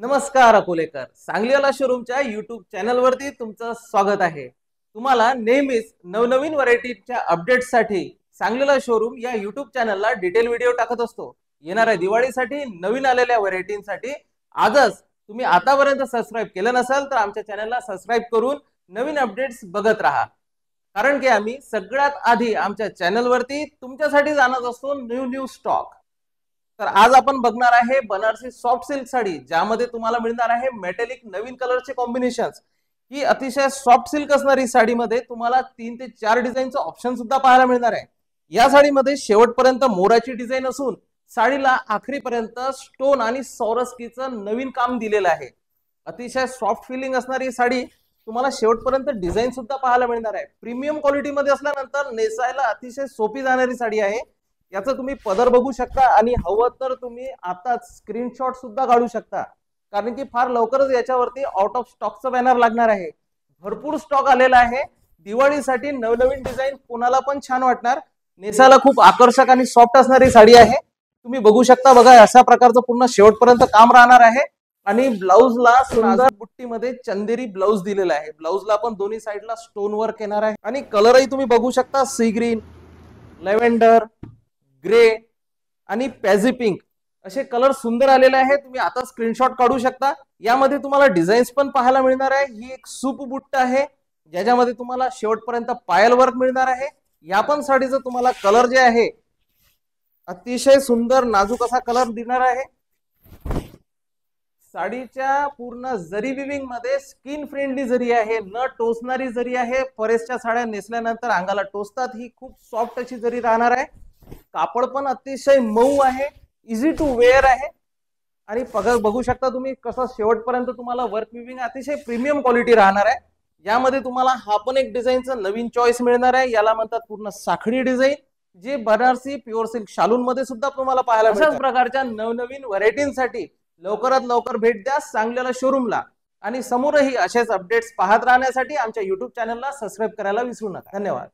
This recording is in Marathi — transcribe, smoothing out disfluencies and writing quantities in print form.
नमस्कार अकोलेकर, सांगलीवाला शोरूमच्या युट्यूब चॅनलवरती तुमचं स्वागत आहे। तुम्हाला नेहमीच नवनवीन व्हरायटीच्या अपडेट्ससाठी सांगलीवाला शोरूम या युट्यूब चॅनलला डिटेल व्हिडिओ टाकत असतो। येणाऱ्या दिवाळीसाठी नवीन आलेल्या व्हरायटींसाठी आजच तुम्ही आतापर्यंत सबस्क्राइब केलं नसेल तर आमच्या चॅनलला सबस्क्राइब करून नवीन अपडेट्स बघत राहा, कारण की आम्ही सगळ्यात आधी आमच्या चॅनलवरती तुमच्यासाठी जाणत असतो न्यू स्टॉक। तर आज आपण बघणार आहे बनारसी सॉफ्ट सिल्क साडी, ज्यामध्ये तुम्हाला मिळणार आहे मेटॅलिक नवीन कलरचे कॉम्बिनेशन्स। ही अतिशय सॉफ्ट सिल्क असणारी साडीमध्ये तुम्हाला 3 ते 4 डिझाईनचे ऑप्शन सुद्धा पाहायला मिळणार आहे। या साडीमध्ये शेवटपर्यंत मोराची डिझाईन असून साडीला आखरीपर्यंत स्टोन आणि सौरस्कीचं नवीन काम दिलेलं आहे। अतिशय सॉफ्ट फिलिंग असणारी साडी तुम्हाला शेवटपर्यंत डिझाईन सुद्धा पाहायला मिळणार आहे। प्रीमियम क्वालिटी मध्ये असल्यानंतर नेसायला अतिशय सोपी जाणारी साडी आहे। याचं तुम्ही पदर बघू शकता आणि हवं तर तुम्ही आता स्क्रीनशॉट सुद्धा काढू शकता, कारण की फार लवकरच याच्यावरती आउट ऑफ स्टॉकचं बॅनर लागणार आहे। भरपूर स्टॉक आलेला आहे। दिवाळीसाठी नवनवीन डिझाईन कोणाला पण छान वाटणार। नेसायला खूप आकर्षक आणि सॉफ्ट असणारी साडी आहे। तुम्ही बघू शकता, बघा अशा प्रकारचं पूर्ण शेवटपर्यंत काम राहणार आहे आणि ब्लाउजला सुंदर बुट्टीमध्ये चंदेरी ब्लाउज दिलेला आहे। ब्लाउजला पण दोन्ही साइडला स्टोन वर्क येणार आहे आणि कलरही तुम्ही बघू शकता, सी ग्रीन, लेव्हेंडर, ग्रे आणि पॅझी पिंक असे कलर सुंदर आलेले आहे। तुम्ही आता स्क्रीनशॉट काढू शकता। यामध्ये तुम्हाला डिझाईन्स पण पाहायला मिळणार आहे। ही एक सूप बुट्ट आहे ज्याच्यामध्ये तुम्हाला शेवटपर्यंत पायल वर्क मिळणार आहे। या पण साडीचं तुम्हाला कलर जे आहे अतिशय सुंदर नाजूक असा कलर देणार आहे। साडीच्या पूर्ण जरी विविंग मध्ये स्किन फ्रेंडली जरी आहे, न टोचणारी जरी आहे। फॉरेस्टच्या साड्या नेसल्यानंतर अंगाला टोचतात, ही खूप सॉफ्ट अशी जरी राहणार आहे। कापड पण अतिशय मऊ आहे, इझी टू वेअर आहे आणि बघू शकता तुम्ही कसं शेवटपर्यंत तुम्हाला वर्क विविंग अतिशय प्रीमियम क्वालिटी राहणार आहे। यामध्ये तुम्हाला हा पण एक डिझाईनचं नवीन चॉईस मिळणार आहे। याला म्हणतात पूर्ण साखळी डिझाईन, जे बनारसी प्युअर सिल्क शालून मध्ये सुद्धा तुम्हाला पाहायला मिळेल। अशाच प्रकारच्या नवनवीन व्हरायटींसाठी लवकरात लवकर भेट द्या सांगलीला शोरूमला आणि समोरही असेच अपडेट्स पाहत राहण्यासाठी आमच्या युट्यूब चॅनलला सबस्क्राइब करायला विसरू नका। धन्यवाद।